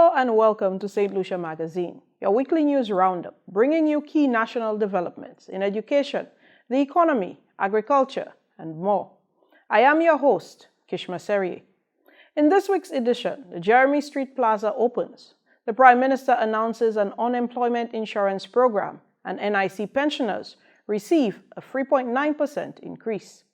Hello and welcome to St. Lucia Magazine, your weekly news roundup, bringing you key national developments in education, the economy, agriculture, and more. I am your host, Kishma Serrier. In this week's edition, the Jeremy Street Plaza opens. The Prime Minister announces an unemployment insurance program, and NIC pensioners receive a 3.9% increase.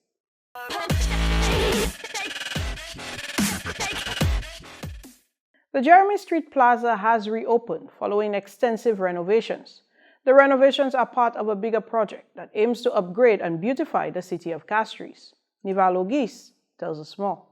The Jeremy Street Plaza has reopened following extensive renovations. The renovations are part of a bigger project that aims to upgrade and beautify the city of Castries. Nival Ogis tells us more.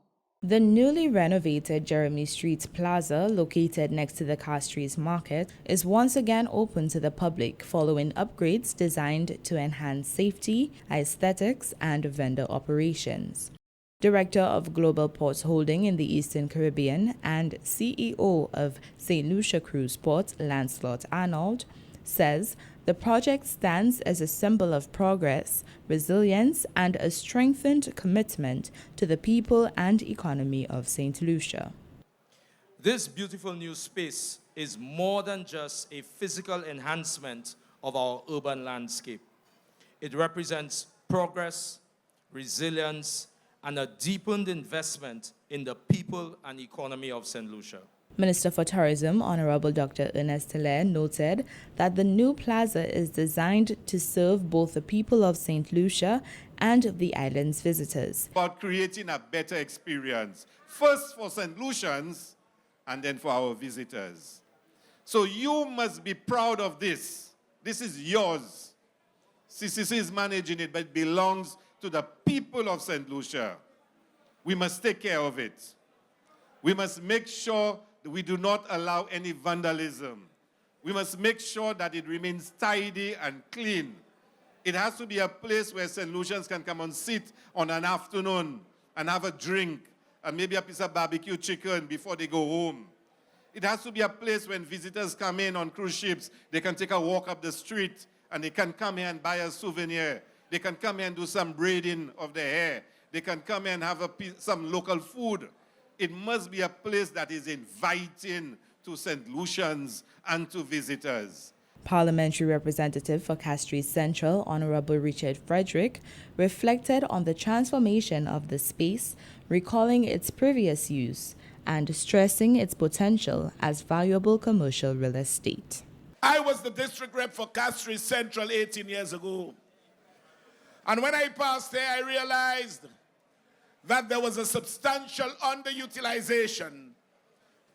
The newly renovated Jeremy Street Plaza, located next to the Castries Market, is once again open to the public following upgrades designed to enhance safety, aesthetics, and vendor operations. Director of Global Ports Holding in the Eastern Caribbean and CEO of St. Lucia Cruise Port, Lancelot Arnold, says the project stands as a symbol of progress, resilience, and a strengthened commitment to the people and economy of St. Lucia. This beautiful new space is more than just a physical enhancement of our urban landscape. It represents progress, resilience, and a deepened investment in the people and economy of St. Lucia. Minister for Tourism, Honorable Dr. Ernest Hilaire, noted that the new plaza is designed to serve both the people of St. Lucia and the island's visitors. About creating a better experience, first for St. Lucians and then for our visitors. So you must be proud of this. This is yours. CCC is managing it, but it belongs to the people of St. Lucia. We must take care of it. We must make sure that we do not allow any vandalism. We must make sure that it remains tidy and clean. It has to be a place where St. Lucians can come and sit on an afternoon and have a drink and maybe a piece of barbecue chicken before they go home. It has to be a place when visitors come in on cruise ships, they can take a walk up the street and they can come here and buy a souvenir. They can come here and do some braiding of their hair. They can come here and have some local food. It must be a place that is inviting to St. Lucians and to visitors. Parliamentary Representative for Castries Central, Honorable Richard Frederick, reflected on the transformation of the space, recalling its previous use and stressing its potential as valuable commercial real estate. I was the district rep for Castries Central 18 years ago. And when I passed there, I realized that there was a substantial underutilization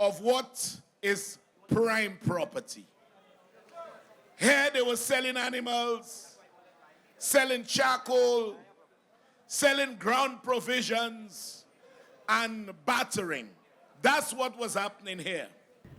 of what is prime property. Here they were selling animals, selling charcoal, selling ground provisions, and battering. That's what was happening here.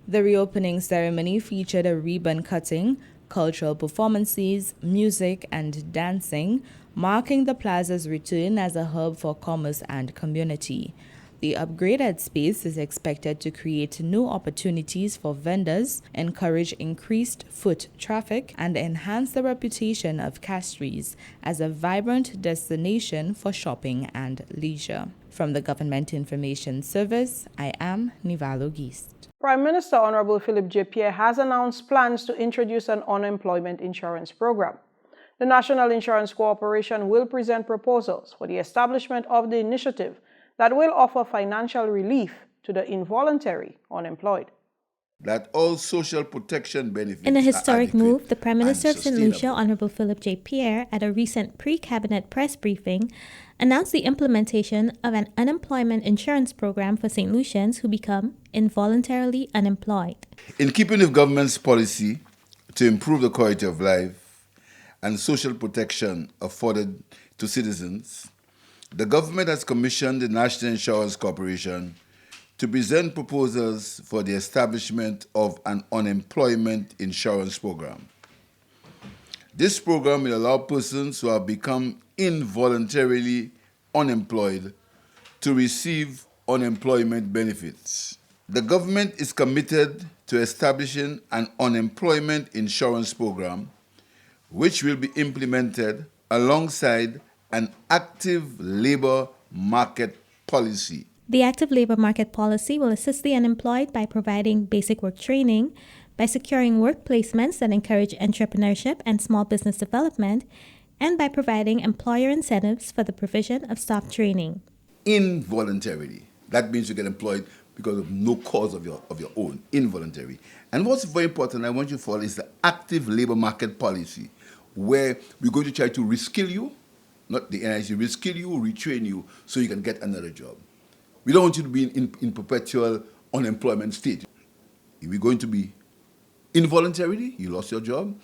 The reopening ceremony featured a ribbon cutting, cultural performances, music, and dancing, marking the plaza's return as a hub for commerce and community. The upgraded space is expected to create new opportunities for vendors, encourage increased foot traffic, and enhance the reputation of Castries as a vibrant destination for shopping and leisure. From the Government Information Service, I am Nival Ogis. Prime Minister Honorable Philip J. Pierre has announced plans to introduce an unemployment insurance program. The National Insurance Corporation will present proposals for the establishment of the initiative that will offer financial relief to the involuntary unemployed. That all social protection benefits. In a historic move, the Prime Minister of St. Lucia, Honorable Philip J. Pierre, at a recent pre-cabinet press briefing, announced the implementation of an unemployment insurance program for St. Lucians who become involuntarily unemployed. In keeping with government's policy to improve the quality of life and social protection afforded to citizens, the government has commissioned the National Insurance Corporation to present proposals for the establishment of an unemployment insurance program. This program will allow persons who have become involuntarily unemployed to receive unemployment benefits. The government is committed to establishing an unemployment insurance program which will be implemented alongside an active labor market policy. The active labor market policy will assist the unemployed by providing basic work training, by securing work placements that encourage entrepreneurship and small business development, and by providing employer incentives for the provision of staff training. Involuntarily. That means you get employed because of no cause of your own, involuntary. And what's very important, I want you to follow, is the active labor market policy, where we're going to try to reskill you, not the NIC, reskill you, retrain you, so you can get another job. We don't want you to be in perpetual unemployment state. If we're going to be involuntarily, you lost your job,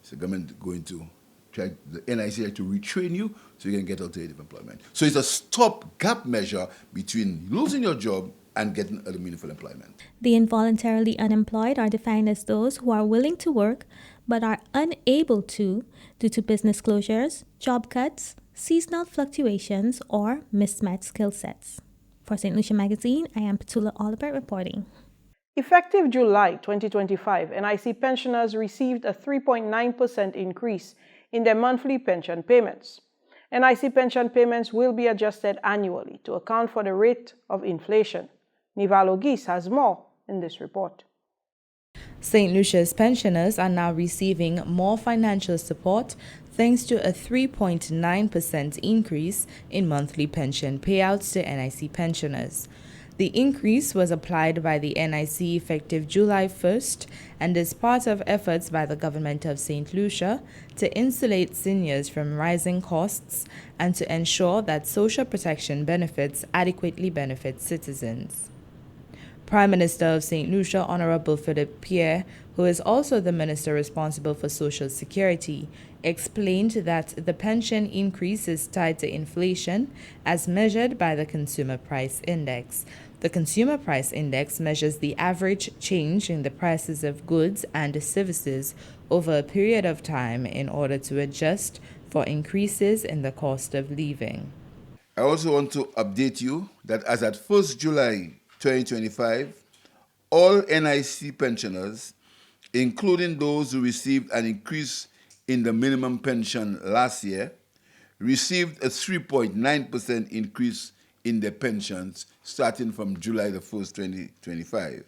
so the government going to try, the NIC to retrain you so you can get alternative employment. So it's a stop-gap measure between losing your job and getting other meaningful employment. The involuntarily unemployed are defined as those who are willing to work but are unable to due to business closures, job cuts, seasonal fluctuations, or mismatched skill sets. For St. Lucia Magazine, I am Petula Oliver reporting. Effective July 2025, NIC pensioners received a 3.9% increase in their monthly pension payments. NIC pension payments will be adjusted annually to account for the rate of inflation. Nivalo Geese has more in this report. St. Lucia's pensioners are now receiving more financial support thanks to a 3.9% increase in monthly pension payouts to NIC pensioners. The increase was applied by the NIC effective July 1st and is part of efforts by the government of St. Lucia to insulate seniors from rising costs and to ensure that social protection benefits adequately benefit citizens. Prime Minister of St. Lucia, Honorable Philip Pierre, who is also the minister responsible for Social Security, explained that the pension increase is tied to inflation as measured by the Consumer Price Index. The Consumer Price Index measures the average change in the prices of goods and services over a period of time in order to adjust for increases in the cost of living. I also want to update you that as at 1st July 2025, all NIC pensioners, including those who received an increase in the minimum pension last year, received a 3.9% increase in their pensions starting from July the 1st, 2025.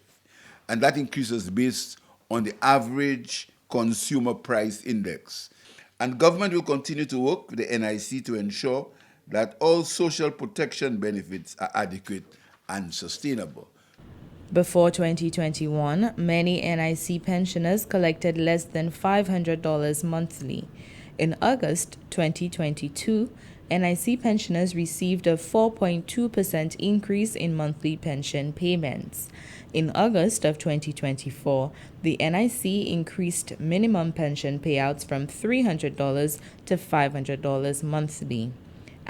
And that increase is based on the average consumer price index. And government will continue to work with the NIC to ensure that all social protection benefits are adequate and sustainable. Before 2021, many NIC pensioners collected less than $500 monthly. In August 2022, NIC pensioners received a 4.2% increase in monthly pension payments. In August of 2024, the NIC increased minimum pension payouts from $300 to $500 monthly.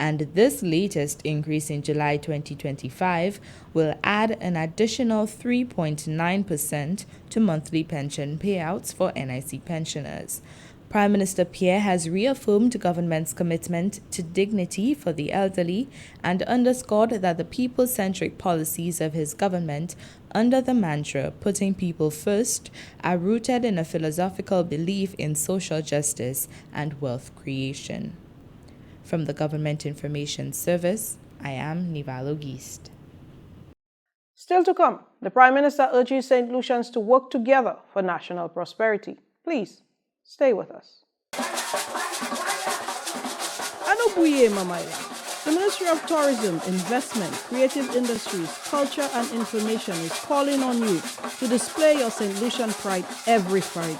And this latest increase in July 2025 will add an additional 3.9% to monthly pension payouts for NIC pensioners. Prime Minister Pierre has reaffirmed the government's commitment to dignity for the elderly and underscored that the people-centric policies of his government under the mantra "putting people first" are rooted in a philosophical belief in social justice and wealth creation. From the Government Information Service, I am Nivalo Geese. Still to come, the Prime Minister urges St. Lucians to work together for national prosperity. Please, stay with us. Anobuye Mamaila. The Ministry of Tourism, Investment, Creative Industries, Culture and Information is calling on you to display your St. Lucian pride every Friday.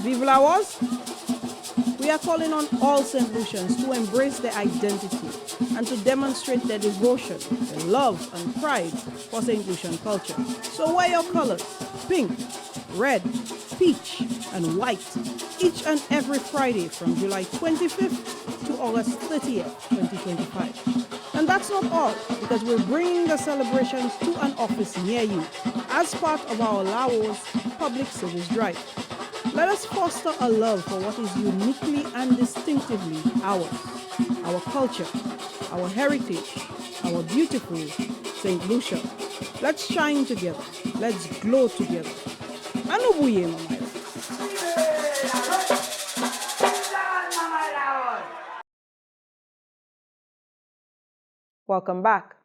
Vive la voz! We are calling on all St. Lucians to embrace their identity and to demonstrate their devotion, their love and pride for St. Lucian culture. So wear your colors, pink, red, peach and white, each and every Friday from July 25th to August 30th, 2025. And that's not all, because we're bringing the celebrations to an office near you as part of our Laos Public Service Drive. Let us foster a love for what is uniquely and distinctively ours, our culture, our heritage, our beautiful St. Lucia. Let's shine together. Let's glow together. Anobuye Mamaila. Welcome back.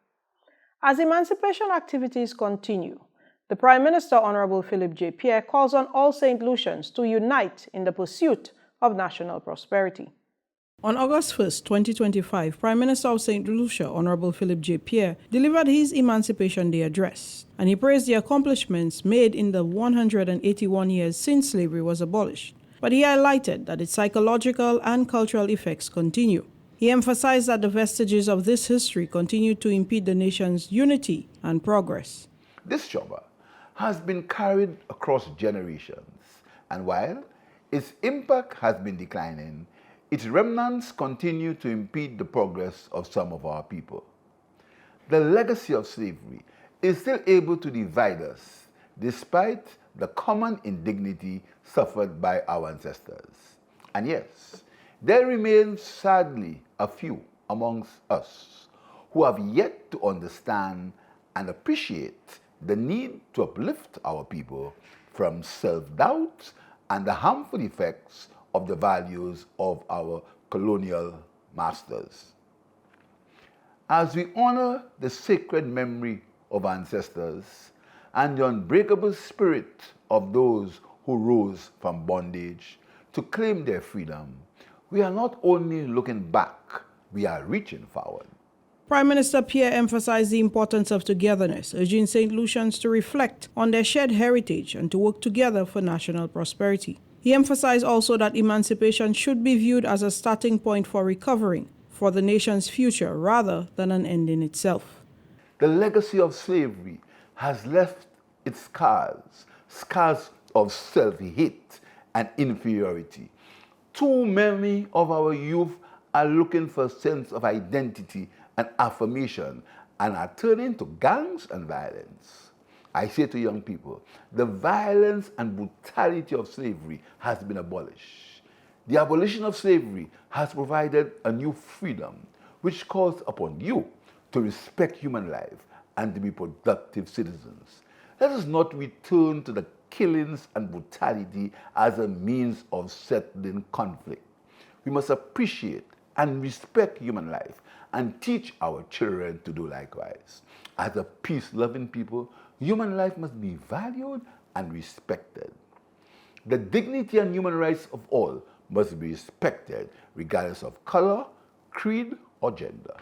As emancipation activities continue, the Prime Minister, Honorable Philip J. Pierre, calls on all St. Lucians to unite in the pursuit of national prosperity. On August 1, 2025, Prime Minister of St. Lucia, Honorable Philip J. Pierre, delivered his Emancipation Day address, and he praised the accomplishments made in the 181 years since slavery was abolished. But he highlighted that its psychological and cultural effects continue. He emphasized that the vestiges of this history continue to impede the nation's unity and progress. This trauma has been carried across generations, and while its impact has been declining, its remnants continue to impede the progress of some of our people. The legacy of slavery is still able to divide us, despite the common indignity suffered by our ancestors. And yes, there remains sadly a few amongst us who have yet to understand and appreciate the need to uplift our people from self-doubt and the harmful effects of the values of our colonial masters. As we honor the sacred memory of ancestors and the unbreakable spirit of those who rose from bondage to claim their freedom, we are not only looking back, we are reaching forward. Prime Minister Pierre emphasized the importance of togetherness, urging St. Lucians to reflect on their shared heritage and to work together for national prosperity. He emphasized also that emancipation should be viewed as a starting point for recovering for the nation's future rather than an end in itself. The legacy of slavery has left its scars of self-hate and inferiority. Too many of our youth are looking for a sense of identity and affirmation and are turning to gangs and violence. I say to young people, the violence and brutality of slavery has been abolished. The abolition of slavery has provided a new freedom, which calls upon you to respect human life and to be productive citizens. Let us not return to the killings and brutality as a means of settling conflict. We must appreciate and respect human life and teach our children to do likewise. As a peace-loving people, human life must be valued and respected. The dignity and human rights of all must be respected regardless of color, creed, or gender.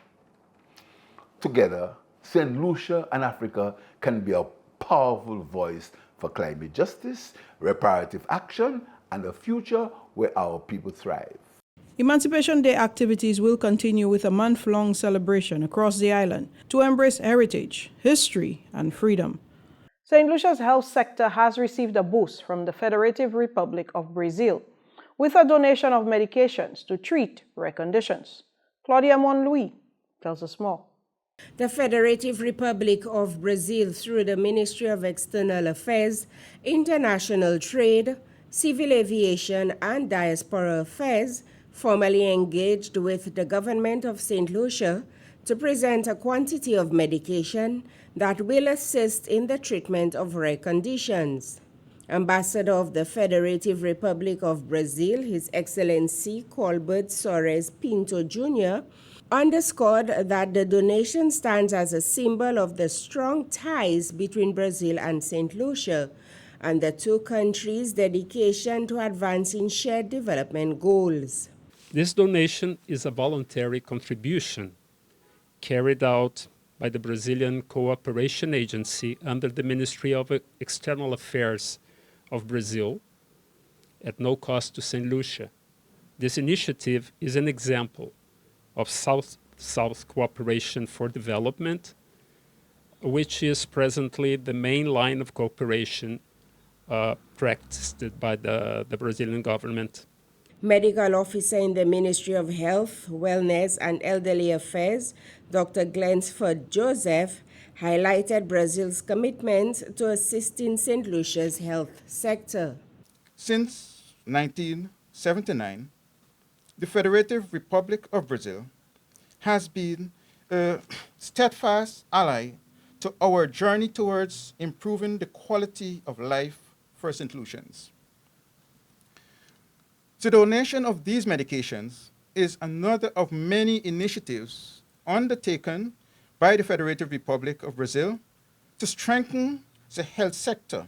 Together, St. Lucia and Africa can be a powerful voice for climate justice, reparative action, and a future where our people thrive. Emancipation Day activities will continue with a month-long celebration across the island to embrace heritage, history, and freedom. St. Lucia's health sector has received a boost from the Federative Republic of Brazil with a donation of medications to treat rare conditions. Claudia Monlouis tells us more. The Federative Republic of Brazil, through the Ministry of External Affairs, International Trade, Civil Aviation, and Diaspora Affairs, formally engaged with the government of St. Lucia to present a quantity of medication that will assist in the treatment of rare conditions. Ambassador of the Federative Republic of Brazil, His Excellency Colbert Soares Pinto Jr., underscored that the donation stands as a symbol of the strong ties between Brazil and St. Lucia and the two countries' dedication to advancing shared development goals. This donation is a voluntary contribution carried out by the Brazilian Cooperation Agency under the Ministry of External Affairs of Brazil at no cost to St. Lucia. This initiative is an example of South-South cooperation for development, which is presently the main line of cooperation practiced by the Brazilian government. Medical Officer in the Ministry of Health, Wellness and Elderly Affairs, Dr. Glensford Joseph, highlighted Brazil's commitment to assisting St. Lucia's health sector. Since 1979, the Federative Republic of Brazil has been a steadfast ally to our journey towards improving the quality of life for St. Lucians. The donation of these medications is another of many initiatives undertaken by the Federative Republic of Brazil to strengthen the health sector.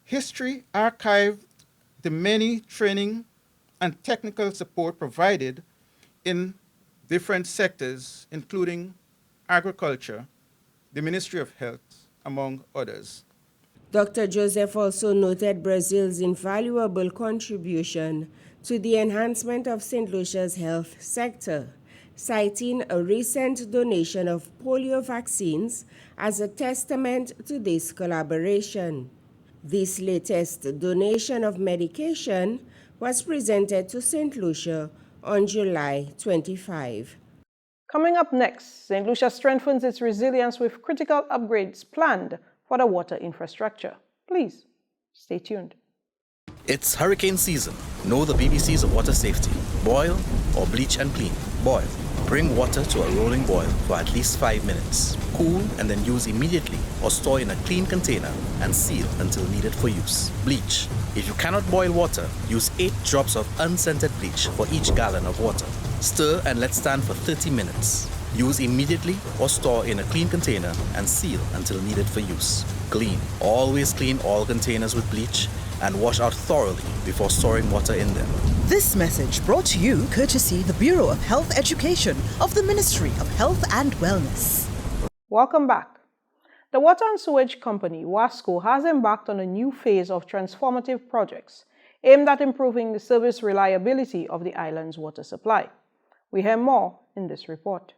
History archived the many training and technical support provided in different sectors, including agriculture, the Ministry of Health, among others. Dr. Joseph also noted Brazil's invaluable contribution to the enhancement of St. Lucia's health sector, citing a recent donation of polio vaccines as a testament to this collaboration. This latest donation of medication was presented to St. Lucia on July 25. Coming up next, St. Lucia strengthens its resilience with critical upgrades planned for the water infrastructure. Please stay tuned. It's hurricane season. Know the BBCs of water safety. Boil or bleach and clean. Boil. Bring water to a rolling boil for at least 5 minutes. Cool and then use immediately or store in a clean container and seal until needed for use. Bleach. If you cannot boil water, use 8 drops of unscented bleach for each gallon of water. Stir and let stand for 30 minutes. Use immediately or store in a clean container and seal until needed for use. Clean. Always clean all containers with bleach and wash out thoroughly before storing water in them. This message brought to you courtesy the Bureau of Health Education of the Ministry of Health and Wellness. Welcome back. The Water and Sewage Company, WASCO, has embarked on a new phase of transformative projects aimed at improving the service reliability of the island's water supply. We hear more in this report.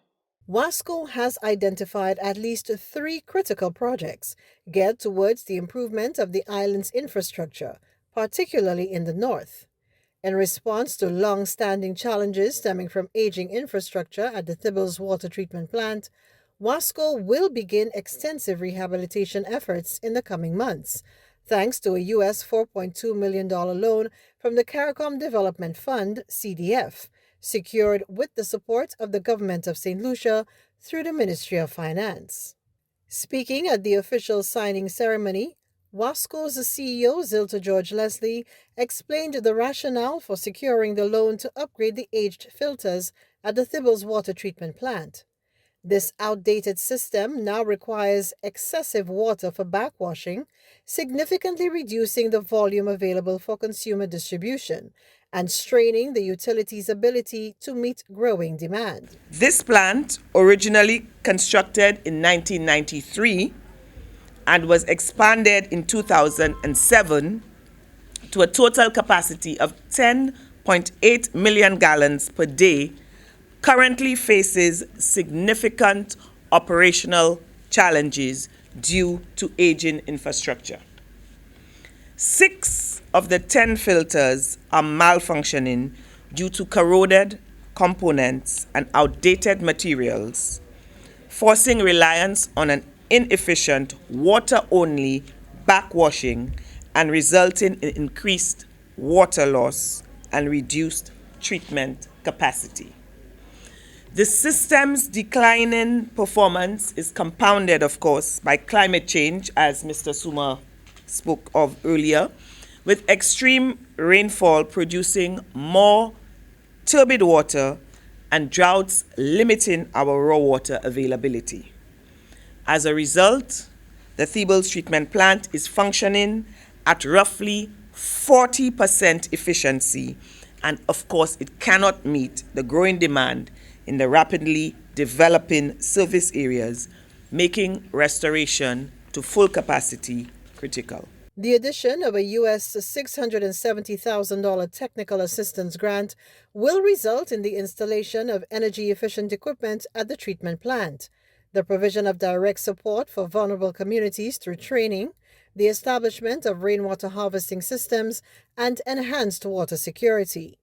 WASCO has identified at least 3 critical projects geared towards the improvement of the island's infrastructure, particularly in the north. In response to long-standing challenges stemming from aging infrastructure at the Thibbles Water Treatment Plant, WASCO will begin extensive rehabilitation efforts in the coming months, thanks to a US $4.2 million loan from the CARICOM Development Fund, CDF, secured with the support of the Government of St. Lucia through the Ministry of Finance. Speaking at the official signing ceremony, WASCO's CEO, Zilta George Leslie, explained the rationale for securing the loan to upgrade the aged filters at the Thibbles Water Treatment Plant. This outdated system now requires excessive water for backwashing, significantly reducing the volume available for consumer distribution and straining the utility's ability to meet growing demand. This plant, originally constructed in 1993 and was expanded in 2007 to a total capacity of 10.8 million gallons per day, currently faces significant operational challenges due to aging infrastructure. 6 of the 10 filters are malfunctioning due to corroded components and outdated materials, forcing reliance on an inefficient water-only backwashing and resulting in increased water loss and reduced treatment capacity. The system's declining performance is compounded, of course, by climate change, as Mr. Suma spoke of earlier, with extreme rainfall producing more turbid water and droughts limiting our raw water availability. As a result, the Thibbles treatment plant is functioning at roughly 40% efficiency, and of course it cannot meet the growing demand in the rapidly developing service areas, making restoration to full capacity critical. The addition of a US $670,000 technical assistance grant will result in the installation of energy-efficient equipment at the treatment plant, the provision of direct support for vulnerable communities through training, the establishment of rainwater harvesting systems, and enhanced water security.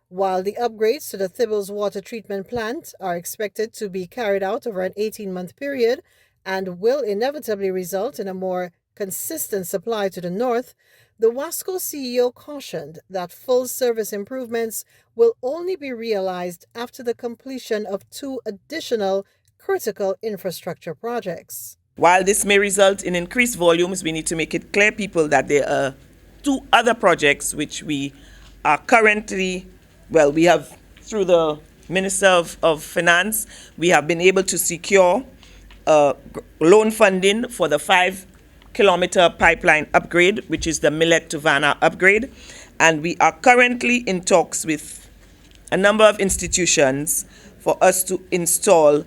While the upgrades to the Thibbles water treatment plant are expected to be carried out over an 18-month period and will inevitably result in a more consistent supply to the north, the WASCO CEO cautioned that full service improvements will only be realized after the completion of 2 additional critical infrastructure projects. While this may result in increased volumes, we need to make it clear, people, that there are 2 other projects which we are currently, we have, through the Minister of Finance, we have been able to secure loan funding for the 5-kilometer pipeline upgrade, which is the Millet to Vanna upgrade. And we are currently in talks with a number of institutions for us to install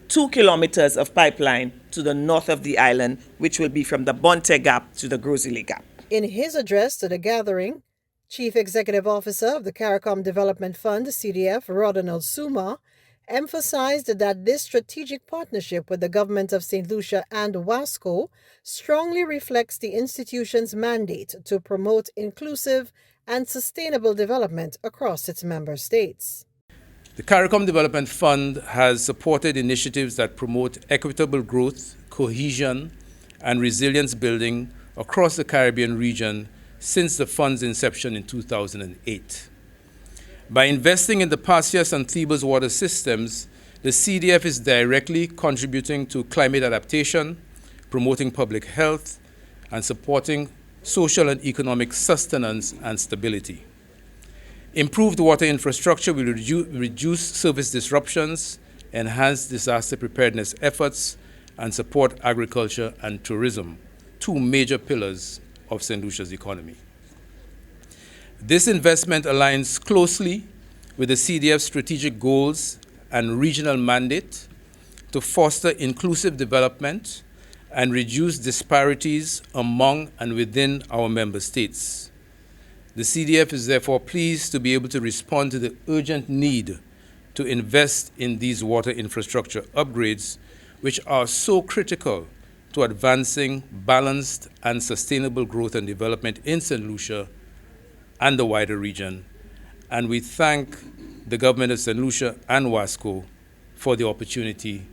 2 kilometers of pipeline to the north of the island, which will be from the Bonte Gap to the Grozile Gap. In his address to the gathering, Chief Executive Officer of the CARICOM Development Fund, CDF, Rodinald Suma, emphasized that this strategic partnership with the government of St. Lucia and WASCO strongly reflects the institution's mandate to promote inclusive and sustainable development across its member states. The CARICOM Development Fund has supported initiatives that promote equitable growth, cohesion, and resilience building across the Caribbean region since the fund's inception in 2008. By investing in the Pasias and Thebes water systems, the CDF is directly contributing to climate adaptation, promoting public health, and supporting social and economic sustenance and stability. Improved water infrastructure will reduce service disruptions, enhance disaster preparedness efforts, and support agriculture and tourism, two major pillars of St. Lucia's economy. This investment aligns closely with the CDF's strategic goals and regional mandate to foster inclusive development and reduce disparities among and within our member states. The CDF is therefore pleased to be able to respond to the urgent need to invest in these water infrastructure upgrades, which are so critical to advancing balanced and sustainable growth and development in St. Lucia and the wider region. And we thank the government of St. Lucia and WASCO for the opportunity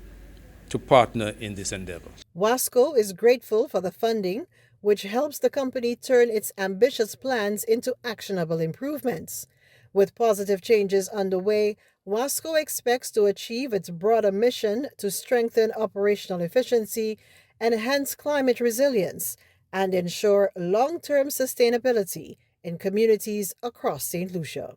to partner in this endeavor. WASCO is grateful for the funding, which helps the company turn its ambitious plans into actionable improvements. With positive changes underway, WASCO expects to achieve its broader mission to strengthen operational efficiency, enhance climate resilience, and ensure long-term sustainability in communities across St. Lucia.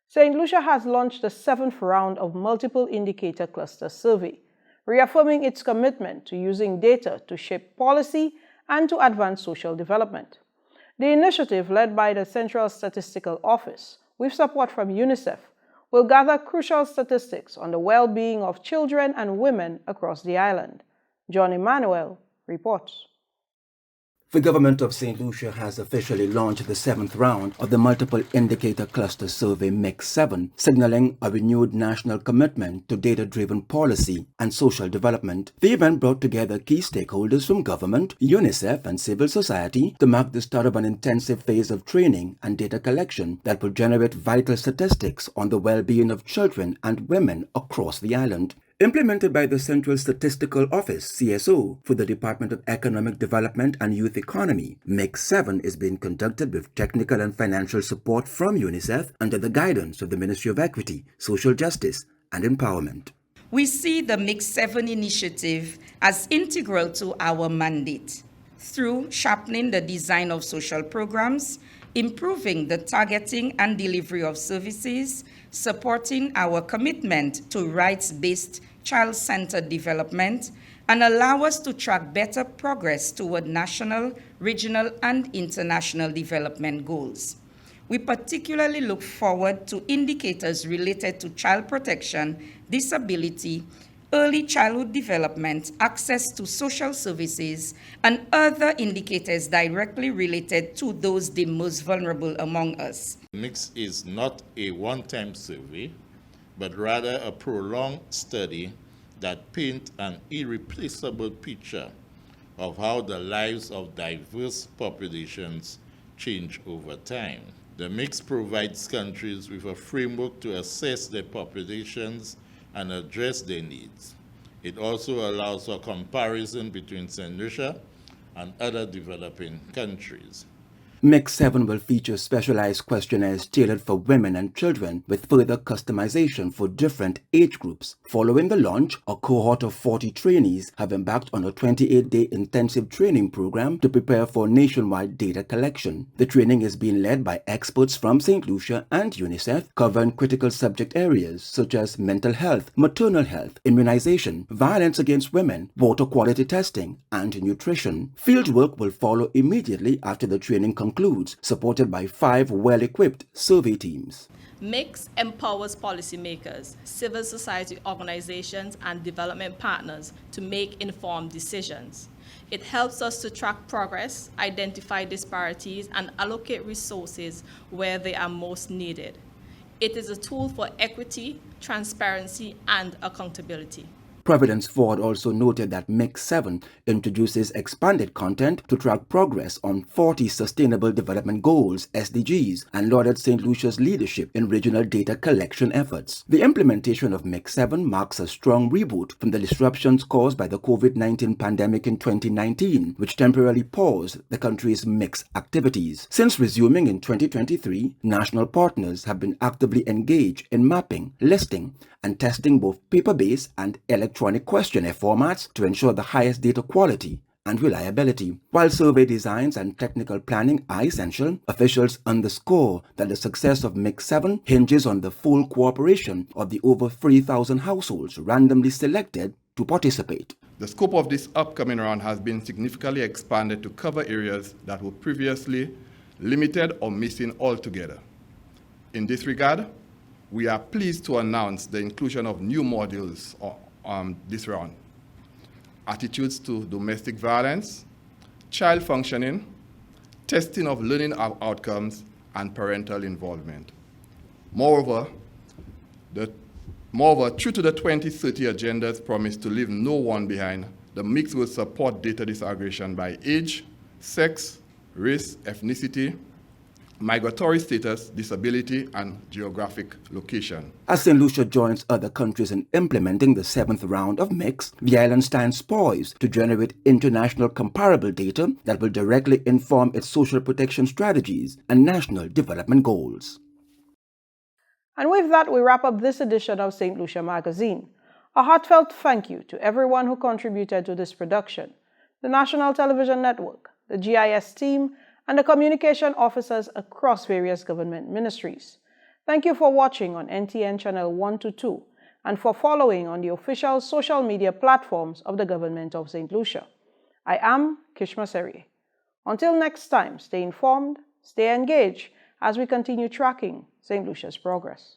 St. Lucia has launched the 7th round of Multiple Indicator Cluster Survey, reaffirming its commitment to using data to shape policy and to advance social development. The initiative, led by the Central Statistical Office, with support from UNICEF, will gather crucial statistics on the well-being of children and women across the island. John Emmanuel reports. The government of St. Lucia has officially launched the 7th round of the Multiple Indicator Cluster Survey MIC-7, signaling a renewed national commitment to data-driven policy and social development. The event brought together key stakeholders from government, UNICEF, and civil society to mark the start of an intensive phase of training and data collection that will generate vital statistics on the well-being of children and women across the island. Implemented by the Central Statistical Office, CSO, for the Department of Economic Development and Youth Economy, MIC-7 is being conducted with technical and financial support from UNICEF under the guidance of the Ministry of Equity, Social Justice and Empowerment. We see the MIC-7 initiative as integral to our mandate through sharpening the design of social programs, improving the targeting and delivery of services, supporting our commitment to rights-based child-centered development, and allow us to track better progress toward national, regional, and international development goals. We particularly look forward to indicators related to child protection, disability, early childhood development, access to social services, and other indicators directly related to those the most vulnerable among us. MIX is not a one-time survey, but rather a prolonged study that paints an irreplaceable picture of how the lives of diverse populations change over time. The MIX provides countries with a framework to assess their populations and address their needs. It also allows for comparison between St. Lucia and other developing countries. Mix 7 will feature specialized questionnaires tailored for women and children with further customization for different age groups. Following the launch, a cohort of 40 trainees have embarked on a 28-day intensive training program to prepare for nationwide data collection. The training is being led by experts from St. Lucia and UNICEF, covering critical subject areas such as mental health, maternal health, immunization, violence against women, water quality testing, and nutrition. Fieldwork will follow immediately after the training concludes, supported by 5 well-equipped survey teams. MIX empowers policymakers, civil society organizations, and development partners to make informed decisions. It helps us to track progress, identify disparities, and allocate resources where they are most needed. It is a tool for equity, transparency, and accountability. Providence Ford also noted that Mix 7 introduces expanded content to track progress on 40 Sustainable Development Goals, SDGs, and lauded St. Lucia's leadership in regional data collection efforts. The implementation of Mix 7 marks a strong reboot from the disruptions caused by the COVID-19 pandemic in 2019, which temporarily paused the country's mix activities. Since resuming in 2023, national partners have been actively engaged in mapping, listing, and testing both paper-based and electronic questionnaire formats to ensure the highest data quality and reliability. While survey designs and technical planning are essential, officials underscore that the success of Mix 7 hinges on the full cooperation of the over 3,000 households randomly selected to participate. The scope of this upcoming round has been significantly expanded to cover areas that were previously limited or missing altogether. In this regard, we are pleased to announce the inclusion of new modules this round: attitudes to domestic violence, child functioning, testing of learning outcomes, and parental involvement. Moreover, true to the 2030 agenda's promise to leave no one behind, the mix will support data disaggregation by age, sex, race, ethnicity, migratory status, disability, and geographic location. As St. Lucia joins other countries in implementing the 7th round of MIX, the island stands poised to generate international comparable data that will directly inform its social protection strategies and national development goals. And with that, we wrap up this edition of St. Lucia Magazine. A heartfelt thank you to everyone who contributed to this production: the National Television Network, the GIS team, and the communication officers across various government ministries. Thank you for watching on NTN Channel 122 and for following on the official social media platforms of the Government of St. Lucia. I am Kishma Serie. Until next time, stay informed, stay engaged as we continue tracking St. Lucia's progress.